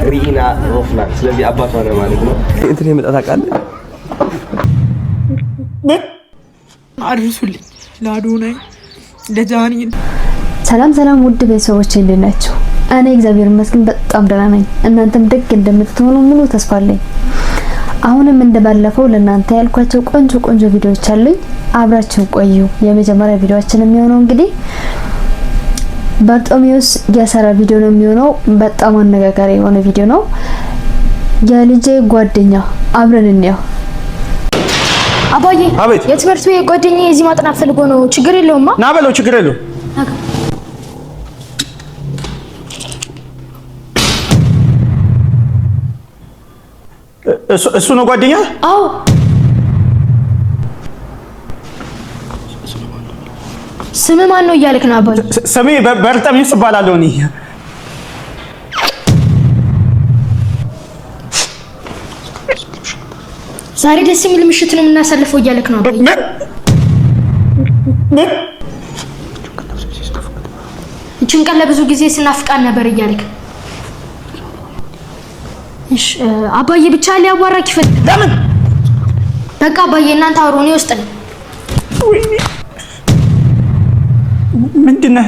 ሪና ሮፍናን ስለዚህ አባቷ ነው ማለት ነው። እንትን የመጣ ታውቃለህ? አድርሱልኝ ለአዶናይ ለጃኒን። ሰላም ውድ ቤተሰቦቼ እንዴት ናችሁ? እኔ እግዚአብሔር ይመስገን በጣም ደህና ነኝ። እናንተም ደግ እንደምትሆኑ ሙሉ ተስፋ አለኝ። አሁንም እንደባለፈው ለእናንተ ያልኳቸው ቆንጆ ቪዲዮዎች አሉኝ። አብራችሁ ቆዩ። የመጀመሪያ ቪዲዮአችን የሚሆነው እንግዲህ በርጦሚዮስ የሰራ ቪዲዮ ነው የሚሆነው። በጣም አነጋጋሪ የሆነ ቪዲዮ ነው። የልጄ ጓደኛ አብረን እንየው። አባዬ የትምህርት ቤት ጓደኛዬ እዚህ ማጥናት ፈልጎ ነው። ችግር የለውማ ና በለው። ችግር የለውም። እሱ ነው ጓደኛ? አዎ። ስም ማን ነው እያልክ ነው አባዬ? ስሜ በርጠሚዮስ እባላለሁ እኔ። ዛሬ ደስ የሚል ምሽት ነው የምናሳልፈው እያልክ ነው አባዬ? እቺን ቀን ለብዙ ጊዜ ስናፍቃን ነበር እያልክ። እሺ አባዬ ብቻ ሊያዋራክ ይፈልጋል። ለምን? በቃ አባዬ እናንተ አውሩ፣ እኔ ውስጥ ነኝ። ምንድነው?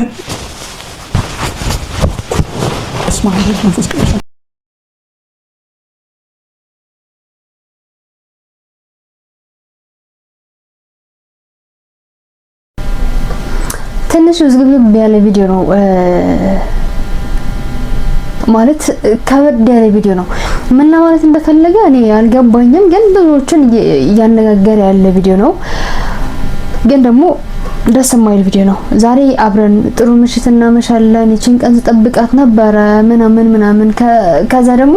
እስማኤል መንፈስ ቅዱስ ትንሽ ዝግብግብ ያለ ቪዲዮ ነው ማለት ከበድ ያለ ቪዲዮ ነው። ምን ማለት እንደፈለገ እኔ አልገባኝም፣ ግን ብዙዎችን እያነጋገረ ያለ ቪዲዮ ነው። ግን ደግሞ ደስ የማይል ቪዲዮ ነው። ዛሬ አብረን ጥሩ ምሽት እናመሻለን። ይቺን ቀን ተጠብቃት ነበረ ምናምን ከዛ ደግሞ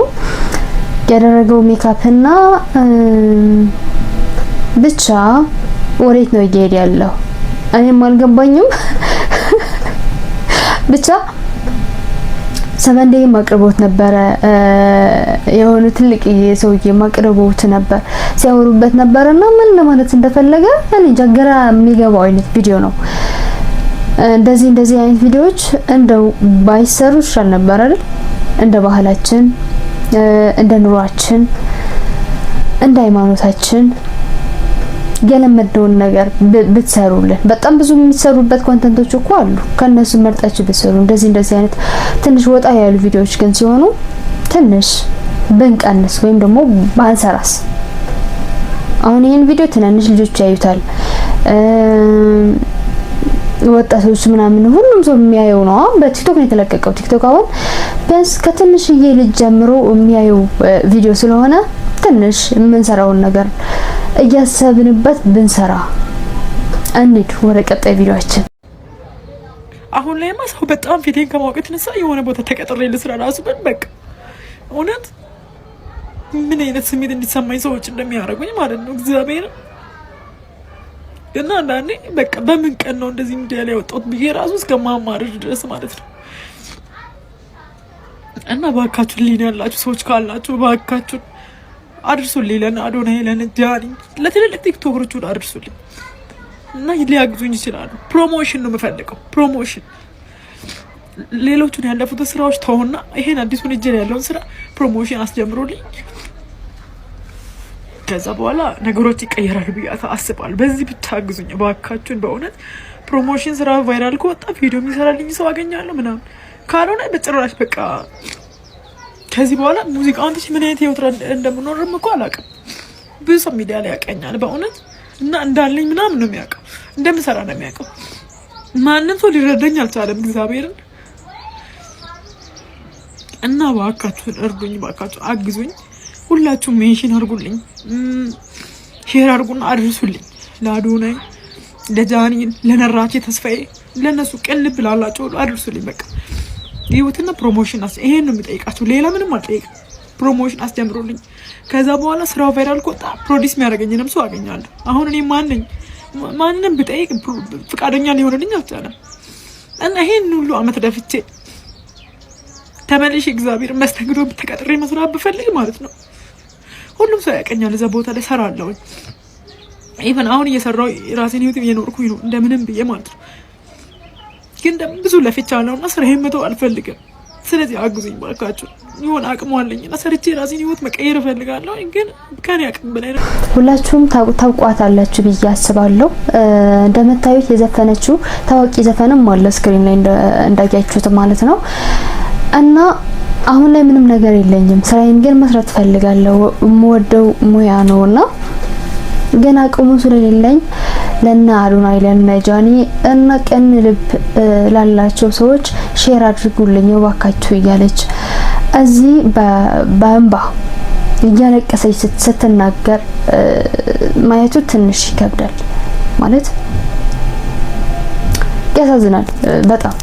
ያደረገው ሜካፕና ብቻ ወሬት ነው እየሄደ ያለው እኔም አልገባኝም። ብቻ ሰመንዴ ማቅረቦት ነበረ የሆነ ትልቅ የሰውዬ ማቅረቦት ነበር ሲያወሩበት ነበርና ምን ለማለት እንደፈለገ እኔ ጀገራ የሚገባው አይነት ቪዲዮ ነው። እንደዚህ አይነት ቪዲዮዎች እንደው ባይሰሩ ይሻል ነበር አይደል? እንደ ባህላችን፣ እንደ ኑሯችን፣ እንደ ሃይማኖታችን የለመደውን ነገር ብትሰሩልን። በጣም ብዙ የሚሰሩበት ኮንተንቶች እኮ አሉ። ከነሱ መርጣችሁ ብትሰሩ እንደዚህ አይነት ትንሽ ወጣ ያሉ ቪዲዮዎች ግን ሲሆኑ ትንሽ ብንቀንስ ወይም ደግሞ ባንሰራስ። አሁን ይሄን ቪዲዮ ትናንሽ ልጆች ያዩታል፣ ወጣቶች ምናምን ሁሉም ሰው የሚያየው ነው። በቲክቶክ ነው የተለቀቀው። ቲክቶክ አሁን ቢያንስ ከትንሽዬ ልጅ ጀምሮ የሚያየው ቪዲዮ ስለሆነ ትንሽ የምንሰራውን ነገር እያሰብንበት ብንሰራ እንዴት ወደ ቀጣይ ቪዲዮአችን። አሁን ላይማ ሰው በጣም ፊቴን ከማውቀት የተነሳ የሆነ ቦታ ተቀጥሬ ልስራ ራሱ በቃ እውነት ምን አይነት ስሜት እንዲሰማኝ ሰዎች እንደሚያደርጉኝ ማለት ነው እግዚአብሔር። እና አንዳንዴ በቃ በምን ቀን ነው እንደዚህ ሚዲያ ላይ ያወጣሁት ብዬ ራሱ እስከማማረር ድረስ ማለት ነው። እና ባካችሁ ሊና ያላችሁ ሰዎች ካላችሁ ባካችሁ አድርሱልኝ፣ ለአዶናይ ለጃኒ ለትልልቅ ቲክቶከሮች አድርሱልኝ እና ሊያግዙኝ ይችላሉ። ፕሮሞሽን ነው የምፈልገው፣ ፕሮሞሽን። ሌሎቹን ያለፉት ስራዎች ተውና ይሄን አዲሱን እጅ ያለውን ስራ ፕሮሞሽን አስጀምሩልኝ። ከዛ በኋላ ነገሮች ይቀየራሉ ብዬ አስባለሁ። በዚህ ብታግዙኝ ባካችሁን። በእውነት ፕሮሞሽን ስራ ቫይራል ከወጣ ቪዲዮ የሚሰራልኝ ሰው አገኛለሁ ምናምን፣ ካልሆነ በጭራሽ በቃ ከዚህ በኋላ ሙዚቃውን ትች ምን አይነት ህይወት እንደምኖርም እኮ አላውቅም። ብዙ ሰው ሚዲያ ላይ ያቀኛል በእውነት እና እንዳለኝ ምናምን ነው የሚያውቀው፣ እንደምሰራ ነው የሚያውቀው። ማንም ሰው ሊረዳኝ አልቻለም እግዚአብሔርን። እና ባካችሁን እርዱኝ፣ ባካችሁ አግዙኝ። ሁላችሁም ሜንሽን አድርጉልኝ፣ ሼር አድርጉና አድርሱልኝ ለአዶናይ ለጃኒ ለነራቼ ተስፋዬ ለነሱ ቅልብ ላላቸው አድርሱልኝ። በቃ ይሁትና ፕሮሞሽን ይሄን ነው የሚጠይቃችሁ፣ ሌላ ምንም አልጠይቅም። ፕሮሞሽን አስጀምሩልኝ። ከዛ በኋላ ስራው ቫይራል ከወጣ ፕሮዲስ የሚያደርገኝንም ሰው አገኛለሁ። አሁን እኔ ማንንም ብጠይቅ ፍቃደኛ ሊሆንልኝ አልቻለም። እና ይሄን ሁሉ አመት ደፍቼ ተመልሼ እግዚአብሔር መስተንግዶ ተቀጥሬ መስራት ብፈልግ ማለት ነው ሁሉም ሰው ያቀኛል፣ እዛ ቦታ ላይ ሰራለሁ። ኢቭን አሁን እየሰራው ራሴን ህይወት እየኖርኩኝ ነው እንደምንም ብዬ ማለት ነው። ግን ብዙ ለፍቻለሁና ስራዬን መተው አልፈልግም። ስለዚህ አግዙኝ ባካችሁ። ይሁን አቅሙ አለኝና ሰርቼ ራሴን ህይወት መቀየር እፈልጋለሁ፣ ግን ከኔ አቅም በላይ ነው። ሁላችሁም ታውቋታላችሁ ብዬ አስባለሁ። እንደምታዩት የዘፈነችው ታዋቂ ዘፈንም አለ ስክሪን ላይ እንዳያችሁት ማለት ነው። እና አሁን ላይ ምንም ነገር የለኝም፣ ስራዬን ግን መስራት ፈልጋለሁ፣ የምወደው ሙያ ነውና ግን አቅሙ ስለሌለኝ ለና አዶናይ ለና ጃኒ እና ቀን ልብ ላላቸው ሰዎች ሼር አድርጉልኝ እባካችሁ እያለች እዚህ በእንባ እያለቀሰች ስትናገር ማየቱ ትንሽ ይከብዳል ማለት ያሳዝናል በጣም።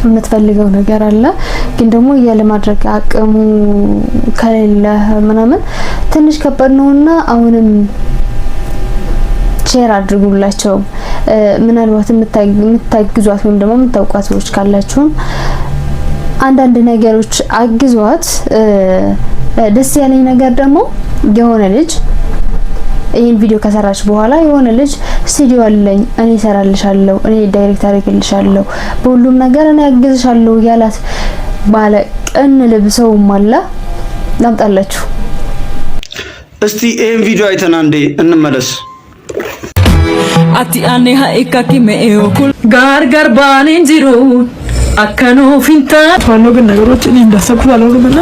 የምትፈልገው ነገር አለ ግን ደግሞ ያለ ማድረግ አቅሙ ከሌለ ምናምን ትንሽ ከባድ ነውና አሁንም ሼር አድርጉላቸው። ምናልባት የምታግዟት ወይም ደግሞ የምታውቋት ሰዎች ካላችሁ አንዳንድ ነገሮች አግዟት። ደስ ያለኝ ነገር ደግሞ የሆነ ልጅ ይሄን ቪዲዮ ከሰራች በኋላ የሆነ ልጅ ስቱዲዮ አለኝ እኔ እሰራልሻለሁ፣ እኔ ዳይሬክት አድርግልሻለሁ፣ በሁሉም ነገር እኔ አግዝሻለሁ ያላት ባለ ቀን ልብሰው ማላ ላምጣላችሁ። እስቲ ይሄን ቪዲዮ አይተና እንዴ እንመለስ። አቲ አኔ ሃይካኪ ሜኦ ኩል ጋር ባኔን ጂሩ አከኖ ፊንታ ሆኖ ግን ነገሮች እኔ እንዳሰብኩት አልሆኑምና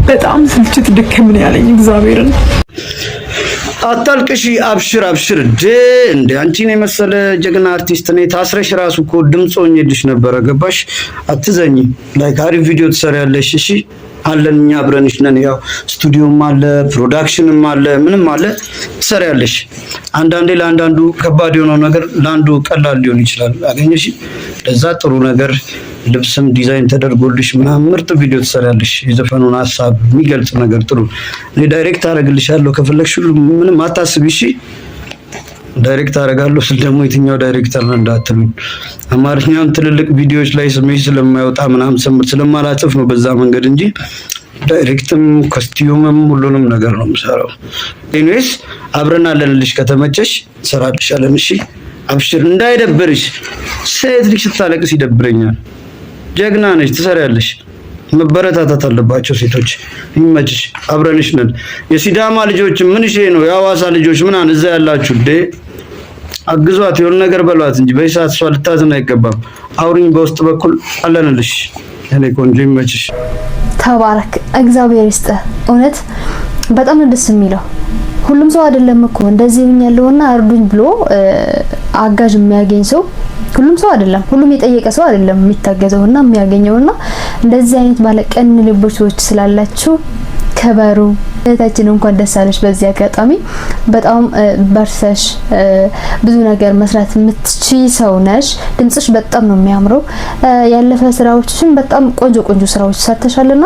በጣም ስልችት ድክም ነው ያለኝ እግዚአብሔርን። አታልቅሺ፣ አብሽር አብሽር እንደ አንቺን የመሰለ ጀግና አርቲስት ነኝ። ታስረሽ ራሱ እኮ ድምጽ ሆኜልሽ ነበረ ገባሽ? አትዘኝ። ላይክ አሪፍ ቪዲዮ ትሰሪያለሽ። እሺ አለን እኛ አብረንሽ ነን። ያው ስቱዲዮም አለ ፕሮዳክሽንም አለ ምንም አለ ትሰሪያለሽ። አንዳንዴ ለአንዳንዱ ከባድ የሆነው ነገር ለአንዱ ቀላል ሊሆን ይችላል። አገኘሽ? ለዛ ጥሩ ነገር ልብስም ዲዛይን ተደርጎልሽ ምናምን ምርጥ ቪዲዮ ትሰሪያለሽ። የዘፈኑን ሐሳብ የሚገልጽ ነገር ጥሩ እኔ ዳይሬክት አደርግልሻለሁ ከፈለግሽ ሁሉ ምንም አታስቢ። እሺ ዳይሬክት አደርጋለሁ ስል ደግሞ የትኛው ዳይሬክተር ነው እንዳትሉኝ። አማርኛውን ትልልቅ ቪዲዮዎች ላይ ስሜት ስለማይወጣ ምናምን ስለማላጽፍ ነው በዛ መንገድ እንጂ ዳይሬክትም ኮስቲዩምም ሁሉንም ነገር ነው የምሰራው። ኤኒዌይስ አብረን አለንልሽ፣ ከተመቸሽ እንሰራልሻለን። እሺ አብሽር እንዳይደብርሽ። ሴት ልጅ ስታለቅስ ይደብረኛል። ጀግና ነሽ፣ ትሰሪያለሽ። መበረታታት አለባቸው ሴቶች። ይመችሽ፣ አብረንሽ ነን። የሲዳማ ልጆች ምን እሺ ነው የሐዋሳ ልጆች ምናምን እዛ ያላችሁ አግዟት፣ የሆነ ነገር በሏት እንጂ በይሳት እሷ ልታዝን አይገባም። አውሪኝ በውስጥ በኩል አለንልሽ። እኔ ቆንጆ ይመችሽ። ተባረክ፣ እግዚአብሔር ይስጥ። እውነት በጣም ደስ የሚለው ሁሉም ሰው አይደለም እኮ እንደዚህ ያለውና እርዱኝ ብሎ አጋዥ የሚያገኝ ሰው ሁሉም ሰው አይደለም። ሁሉም የጠየቀ ሰው አይደለም የሚታገዘውና የሚያገኘውና እንደዚህ አይነት ባለቀን ልቦች ሰዎች ስላላችሁ ከበሩ። እህታችን እንኳን ደስ አለሽ። በዚህ አጋጣሚ በጣም በርሰሽ ብዙ ነገር መስራት የምትችይ ሰው ነሽ። ድምጽሽ በጣም ነው የሚያምረው። ያለፈ ስራዎችሽን በጣም ቆንጆ ስራዎች ሰርተሻልና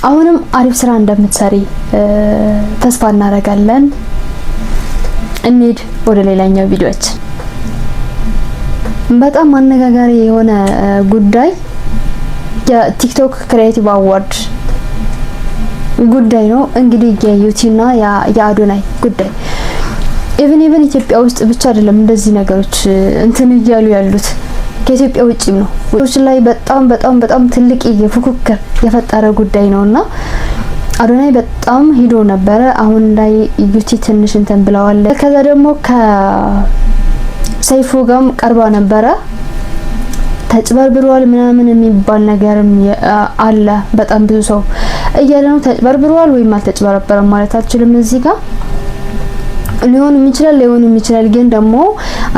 አሁንም አሪፍ ስራ እንደምትሰሪ ተስፋ እናደርጋለን። እንሂድ ወደ ሌላኛው ቪዲዮአችን። በጣም አነጋጋሪ የሆነ ጉዳይ የቲክቶክ ክሬቲቭ አዋርድ ጉዳይ ነው። እንግዲህ የዩቲና የአዶናይ ጉዳይ ኢቭን ኢትዮጵያ ውስጥ ብቻ አይደለም እንደዚህ ነገሮች እንትን እያሉ ያሉት ከኢትዮጵያ ውጪም ነው። ሰዎች ላይ በጣም ትልቅ የፉክክር የፈጠረ ጉዳይ ነውና አዶናይ በጣም ሂዶ ነበረ። አሁን ላይ ዩቲ ትንሽ እንትን ብለዋል። ከዛ ደግሞ ከሰይፉ ጋርም ቀርባ ነበረ። ተጭበርብሯል ምናምን የሚባል ነገርም አለ። በጣም ብዙ ሰው እያለ ነው ተጭበርብሯል ወይም አልተጭበረበረም ማለት አልችልም። እዚህ ጋር ሊሆንም ይችላል ግን ደግሞ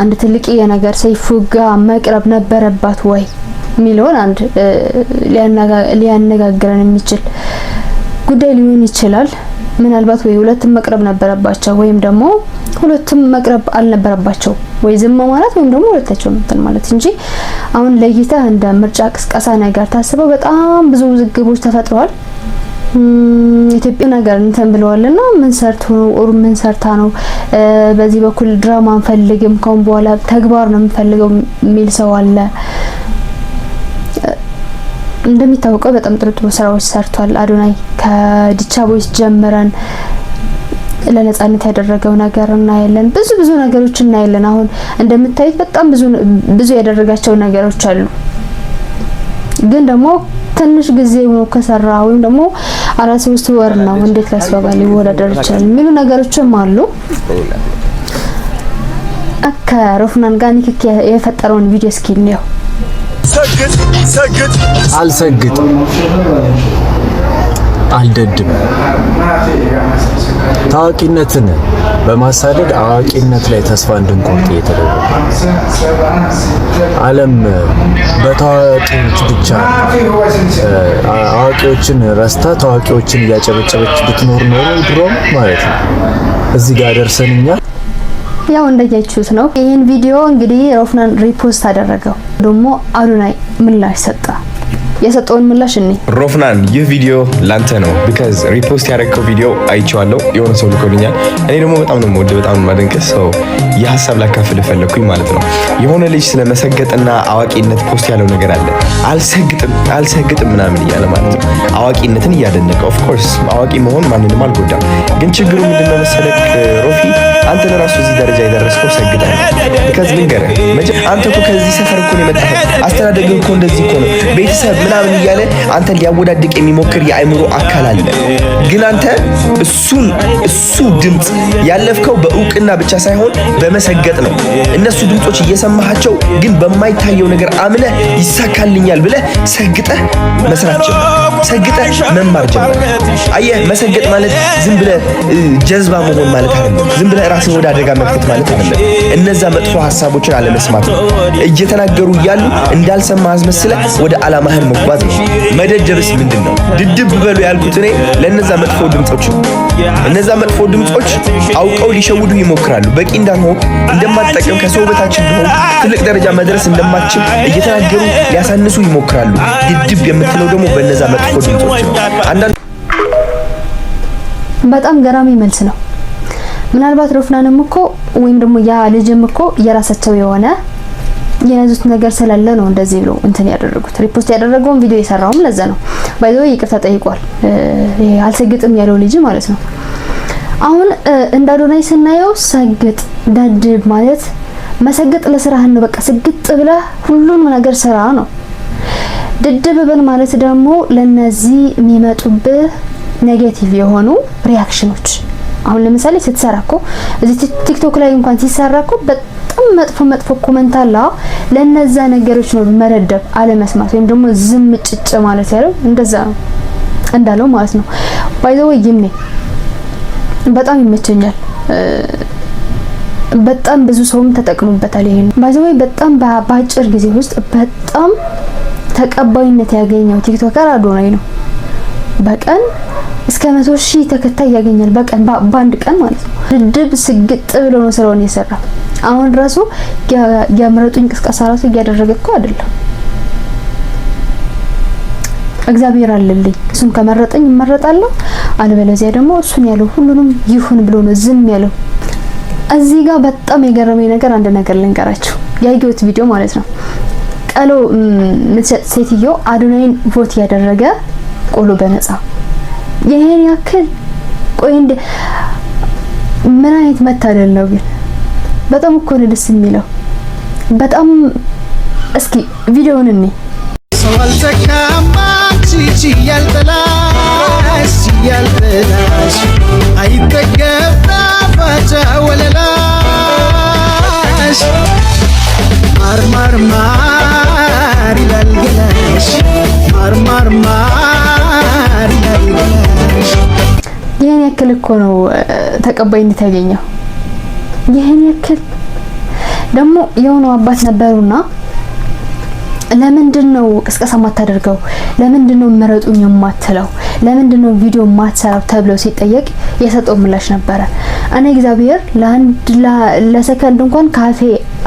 አንድ ትልቅ የነገር ሰይፉ ጋር መቅረብ ነበረባት ወይ ሚሊዮን አንድ ሊያነጋግረን የሚችል ጉዳይ ሊሆን ይችላል። ምናልባት ወይ ሁለቱም መቅረብ ነበረባቸው ወይም ደግሞ ሁለቱም መቅረብ አልነበረባቸው ወይ ዝም ማለት ወይም ደግሞ ሁለታቸው እንትን ማለት እንጂ አሁን ለይተህ እንደ ምርጫ ቅስቀሳ ነገር ታስበው በጣም ብዙ ውዝግቦች ተፈጥረዋል። ኢትዮጵያ ነገር እንትን ብለዋልና ምን ሰርቶ ነው ኦር ምን ሰርታ ነው በዚህ በኩል ድራማ አንፈልግም ከአሁን በኋላ ተግባር ነው የምፈልገው የሚል ሰው አለ። እንደሚታወቀው በጣም ጥሩ ስራዎች ሰርቷል አዶናይ። ከዲቻ ቦይስ ጀምረን ለነጻነት ያደረገው ነገር እናያለን። ብዙ ነገሮች እናያለን። አሁን እንደምታዩት በጣም ብዙ ያደረጋቸው ነገሮች አሉ። ግን ደግሞ ትንሽ ጊዜ ነው ከሰራ ወይም ደግሞ 4-3 ወር ነው እንዴት ላስባባል ሊወዳደር ይችላል የሚሉ ነገሮችም አሉ። ከሮፍናን ጋር ንክኪ የፈጠረውን ቪዲዮ እስኪ እንየው። ሰግጥ አልሰግጥም አልደድም ታዋቂነትን በማሳደድ አዋቂነት ላይ ተስፋ እንድንቆርጥ የተደረገ ዓለም በታዋቂዎች ብቻ አዋቂዎችን ረስታ ታዋቂዎችን እያጨበጨበች ብትኖር ኖሮ ድሮም ማለት ነው እዚህ ጋር ደርሰንኛ። ያው እንደያችሁት ነው። ይሄን ቪዲዮ እንግዲህ ሮፍናን ሪፖስት አደረገው። ደግሞ አዶናይ ምላሽ ሰጣ። የሰጠውን ምላሽ እኔ ሮፍናን ይህ ቪዲዮ ላንተ ነው because ሪፖስት ያደረገው ቪዲዮ አይቼዋለሁ። የሆነ ሰው ልኮልኛል። እኔ ደግሞ በጣም ነው የምወደው፣ በጣም ነው የማደንቀው። ሰው የሐሳብ ላካፍል ፈለኩኝ ማለት ነው። የሆነ ልጅ ስለመሰገጥና አዋቂነት ፖስት ያለው ነገር አለ። አልሰግጥም ምናምን እያለ ማለት ነው። አዋቂነትን እያደነቀ ኦፍ ኮርስ አዋቂ መሆን ማንንም አልጎዳም። ግን ችግሩ ምንድነው መሰለክ ሮፊ፣ አንተ ለራሱ እዚህ ደረጃ የደረስከው ሰግጠህ because ልንገርህ፣ አንተ እኮ ከዚህ ሰፈር እኮ ነው የመጣኸው። አስተዳደግህ እኮ እንደዚህ እኮ ነው። ቤተሰብ ምናምን እያለ አንተ ሊያወዳድቅ የሚሞክር የአእምሮ አካል አለ። ግን አንተ እሱ ድምጽ ያለፍከው በእውቅና ብቻ ሳይሆን በመሰገጥ ነው። እነሱ ድምጾች እየሰማሃቸው ግን በማይታየው ነገር አምነህ ይሳካልኛል ብለህ ሰግጠህ መስራት ጀመር፣ ሰግጠህ መማር ጀመር። አየህ፣ መሰገጥ ማለት ዝም ብለህ ጀዝባ መሆን ማለት አይደለም። ዝም ብለህ ራስን ወደ አደጋ መክተት ማለት አይደለም። እነዛ መጥፎ ሐሳቦችን አለመስማት ነው። እየተናገሩ እያሉ እንዳልሰማ አስመስለህ ወደ ዓላማህን መጓዝ ነው። መደደብስ ምንድነው? ድድብ በሉ ያልኩት እኔ ለነዛ መጥፎ ድምጾች ነው። እነዛ መጥፎ ድምጾች አውቀው ሊሸውዱ ይሞክራሉ። በቂ እንዳልሆን እንደማትጠቅም፣ ከሰው በታች እንደሆን፣ ትልቅ ደረጃ መድረስ እንደማትችል እየተናገሩ ሊያሳንሱ ይሞክራሉ። ድድብ የምትለው ደግሞ በነዛ መጥፎ ድምጾች ነው። አንዳንድ በጣም ገራሚ መልስ ነው። ምናልባት ሮፍናንም እኮ ወይም ደግሞ ያ ልጅም እኮ የራሳቸው የሆነ የያዙት ነገር ስላለ ነው እንደዚህ ብሎ እንትን ያደረጉት። ሪፖስት ያደረገውን ቪዲዮ የሰራውም ለዛ ነው። ባይዘው ይቅርታ ጠይቋል። አልሰግጥም ያለው ልጅ ማለት ነው። አሁን እንደ አዶናይ ስናየው ሰግጥ ደድብ ማለት መሰገጥ ለስራህ ነው። በቃ ስግጥ ብለህ ሁሉም ነገር ስራ ነው። ድድብ በል ማለት ደግሞ ለነዚህ የሚመጡብህ ኔጌቲቭ የሆኑ ሪአክሽኖች። አሁን ለምሳሌ ስትሰራኮ እዚህ ቲክቶክ ላይ እንኳን ሲሰራኮ በጣም መጥፎ ኮሜንት አለ። ለነዛ ነገሮች ነው መረደብ አለመስማት ወይም ደግሞ ዝም ጭጭ ማለት ያለው እንደዛ እንዳለው ማለት ነው። ባይዘው ይምኔ በጣም ይመቸኛል። በጣም ብዙ ሰውም ተጠቅሞበታል። ይሄን ባይዘው በጣም በአጭር ጊዜ ውስጥ በጣም ተቀባይነት ያገኘው ቲክቶከር አዶናይ ነው። በቀን እስከ 100,000 ተከታይ ያገኛል በቀን በአንድ ቀን ማለት ነው። ድድብ ስግጥ ብሎ ነው ስራውን የሰራ። አሁን ራሱ ያመረጡኝ ቅስቀሳ ራሱ እያደረገ እኮ አይደለም። እግዚአብሔር አለልኝ፣ እሱን ከመረጠኝ እመረጣለሁ፣ አለበለዚያ ደግሞ እሱን ያለው ሁሉንም ይሁን ብሎ ነው ዝም ያለው። እዚህ ጋር በጣም የገረመኝ ነገር አንድ ነገር ልንገራችሁ። ያየሁት ቪዲዮ ማለት ነው። ቀሎ ምትሰጥ ሴትዮ አዶናይን ቮት ያደረገ ቆሎ በነፃ ይሄን ያክል ቆይ እንደ ምን አይነት መታደል ነው ግን በጣም እኮ ነው ደስ የሚለው። በጣም እስኪ ቪዲዮውን እንይ። ሰዋል ተካማች ያልተላሽ አይተገባ ባታ ወለላሽ ማር ይላል ገላሽ ማር ይላል ገላሽ። ይሄን ያክል እኮ ነው ተቀባይነት ያገኘው። ይሄን ያክል ደግሞ የሆኑ አባት ነበሩና ለምንድነው ቅስቀሳ ማታደርገው? ለምንድነው መረጡኝ የማትለው? ለምንድነው ቪዲዮ ማትሰራው ተብሎ ሲጠየቅ የሰጠው ምላሽ ነበረ። እኔ እግዚአብሔር ለሰከንድ እንኳን ካፌ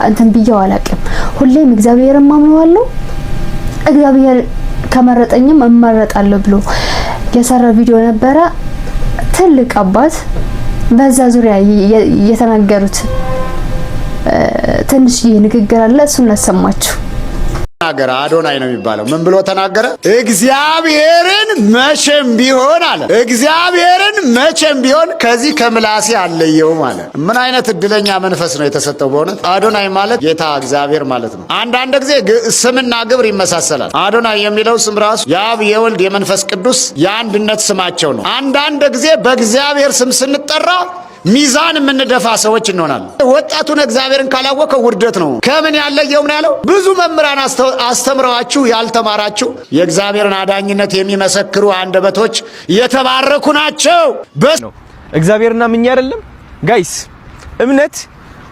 እንትን ብየው አላቅም። ሁሌም እግዚአብሔርን ማምነዋለሁ፣ እግዚአብሔር ከመረጠኝም እመረጣለሁ ብሎ የሰራ ቪዲዮ ነበረ። ትልቅ አባት በዛ ዙሪያ የተናገሩት ትንሽ ንግግር አለ። እሱን ላሰማችሁ። ተናገረ። አዶናይ ነው የሚባለው። ምን ብሎ ተናገረ? እግዚአብሔርን መቼም ቢሆን አለ፣ እግዚአብሔርን መቼም ቢሆን ከዚህ ከምላሴ አለየውም አለ። ምን አይነት እድለኛ መንፈስ ነው የተሰጠው በእውነት። አዶናይ ማለት ጌታ እግዚአብሔር ማለት ነው። አንዳንድ ጊዜ ስምና ግብር ይመሳሰላል። አዶናይ የሚለው ስም ራሱ የአብ የወልድ የመንፈስ ቅዱስ የአንድነት ስማቸው ነው። አንዳንድ ጊዜ በእግዚአብሔር ስም ስንጠራ ሚዛን የምንደፋ ሰዎች እንሆናለን። ወጣቱን እግዚአብሔርን ካላወቀው ውርደት ነው። ከምን ያለየው ነው ያለው? ብዙ መምህራን አስተምረዋችሁ ያልተማራችሁ የእግዚአብሔርን አዳኝነት የሚመሰክሩ አንደበቶች የተባረኩ ናቸው። እግዚአብሔርና ምን አይደለም ጋይስ፣ እምነት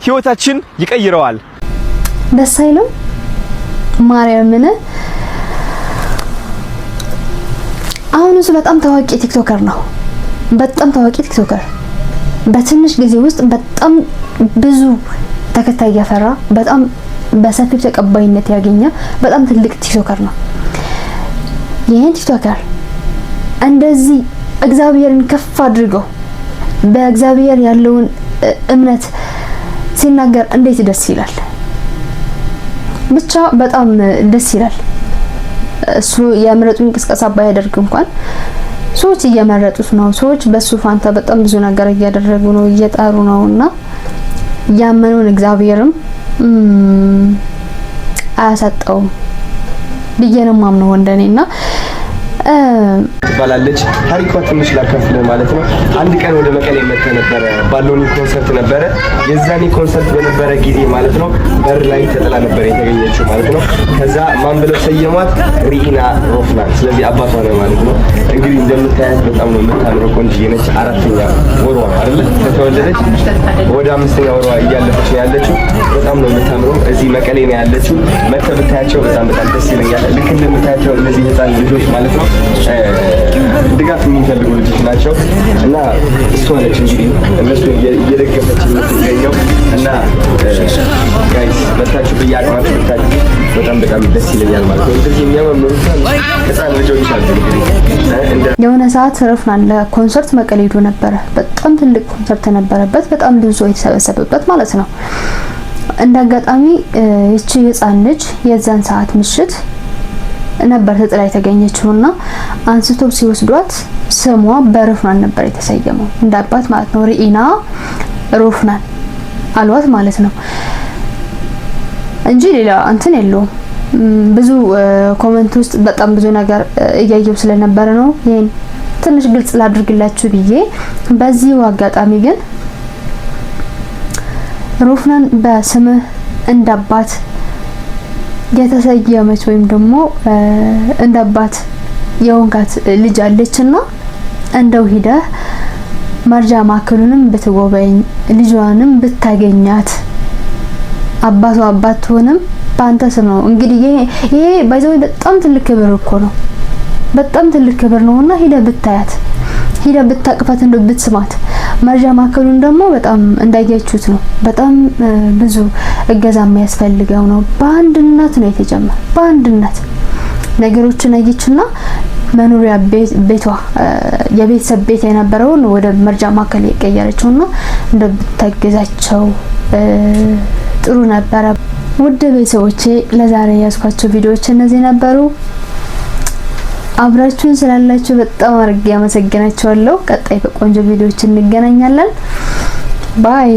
ህይወታችን ይቀይረዋል። ደስ አይልም? ማርያምን አሁን እሱ በጣም ታዋቂ ቲክቶከር ነው። በጣም ታዋቂ ቲክቶከር በትንሽ ጊዜ ውስጥ በጣም ብዙ ተከታይ ያፈራ፣ በጣም በሰፊው ተቀባይነት ያገኘ በጣም ትልቅ ቲክቶከር ነው። ይሄን ቲክቶከር እንደዚህ እግዚአብሔርን ከፍ አድርገው በእግዚአብሔር ያለውን እምነት ሲናገር እንዴት ደስ ይላል! ብቻ በጣም ደስ ይላል። እሱ የምረጡኝ ቅስቀሳ ባያደርግ እንኳን ሰዎች እየመረጡት ነው። ሰዎች በሱ ፋንታ በጣም ብዙ ነገር እያደረጉ ነው፣ እየጣሩ ነውና ያመኑን እግዚአብሔርም አያሳጣውም ብዬ ነው የማምነው እንደኔና ትባላለች። ታሪኳ ትንሽ ላካፍል ማለት ነው። አንድ ቀን ወደ መቀሌ መጥተ ነበረ። ባሎኒ ኮንሰርት ነበረ። የዛኔ ኮንሰርት በነበረ ጊዜ ማለት ነው በር ላይ ተጥላ ነበር የተገኘችው ማለት ነው። ከዛ ማን ብለው ሰየሟት? ሪኢና ሮፍናን። ስለዚህ አባቷ ነው ማለት ነው። እንግዲህ እንደምታያት በጣም ነው የምታምረው፣ ቆንጆ ነች። 4ኛ ወሯ አይደል ከተወለደች ወደ 5ኛ ወሯ እያለፈች ነው ያለችው። በጣም ነው የምታምረው። እዚህ መቀሌ ነው ያለችው። መጥተህ ብታያቸው በጣም ደስ ይለኛል። ልክ እንደምታያቸው እነዚህ ህፃን ልጆች ማለት ነው ድጋፍ የሚፈልጉ ልጆች ናቸው እና እሷ ነች እንግዲህ እነሱ እየደገፈች የምትገኘው እና ጋይስ መታችሁ በየአቅማችሁ ብታችሁ በጣም ደስ ይለኛል ማለት ነው። እንደዚህ የሚያማምሩ ህፃን ልጆች አሉ። እንግዲህ የሆነ ሰዓት ሮፍናን ለኮንሰርት መቀሌ ሄዶ ነበረ። በጣም ትልቅ ኮንሰርት ነበረበት፣ በጣም ብዙ ሰው የተሰበሰበበት ማለት ነው። እንዳጋጣሚ እቺ ህፃን ልጅ የዛን ሰዓት ምሽት ነበር ተጥላ የተገኘችውና አንስቶ ሲወስዷት ስሟ በሮፍናን ነበር የተሰየመው፣ እንዳባት ማለት ነው። ሪኢና ሮፍናን አሏት ማለት ነው እንጂ ሌላ እንትን የለውም። ብዙ ኮሜንት ውስጥ በጣም ብዙ ነገር እያየው ስለነበረ ነው ይሄን ትንሽ ግልጽ ላድርግላችሁ ብዬ። በዚህ አጋጣሚ ግን ሮፍናን በስምህ እንዳባት የተሰየመች ወይም ደግሞ እንዳባት የወንካት ልጅ አለችና እንደው ሂደህ መርጃ ማዕከሉንም ብትጎበኝ ልጇንም ብታገኛት አባቷ አባት ሆነም በአንተ ስም ነው። እንግዲህ ይሄ ባይዘው በጣም ትልቅ ክብር እኮ ነው። በጣም ትልቅ ክብር ነውና ሂደህ ብታያት፣ ሂደህ ብታቅፋት፣ እንደው ብትስማት። መርጃ ማዕከሉን ደግሞ በጣም እንዳያችሁት ነው። በጣም ብዙ እገዛ የሚያስፈልገው ነው። በአንድነት ነው የተጀመረው። በአንድነት ነገሮችን አየችና መኖሪያ ቤቷ የቤተሰብ ቤት የነበረውን ወደ መርጃ ማዕከል የቀየረችውና እንደብታገዛቸው ጥሩ ነበረ። ውድ ቤተሰቦቼ ለዛሬ ያስኳቸው ቪዲዮዎች እነዚህ ነበሩ። አብራችሁን ስላላችሁ በጣም አድርጌ አመሰግናችኋለሁ። ቀጣይ በቆንጆ ቪዲዮዎች እንገናኛለን። ባይ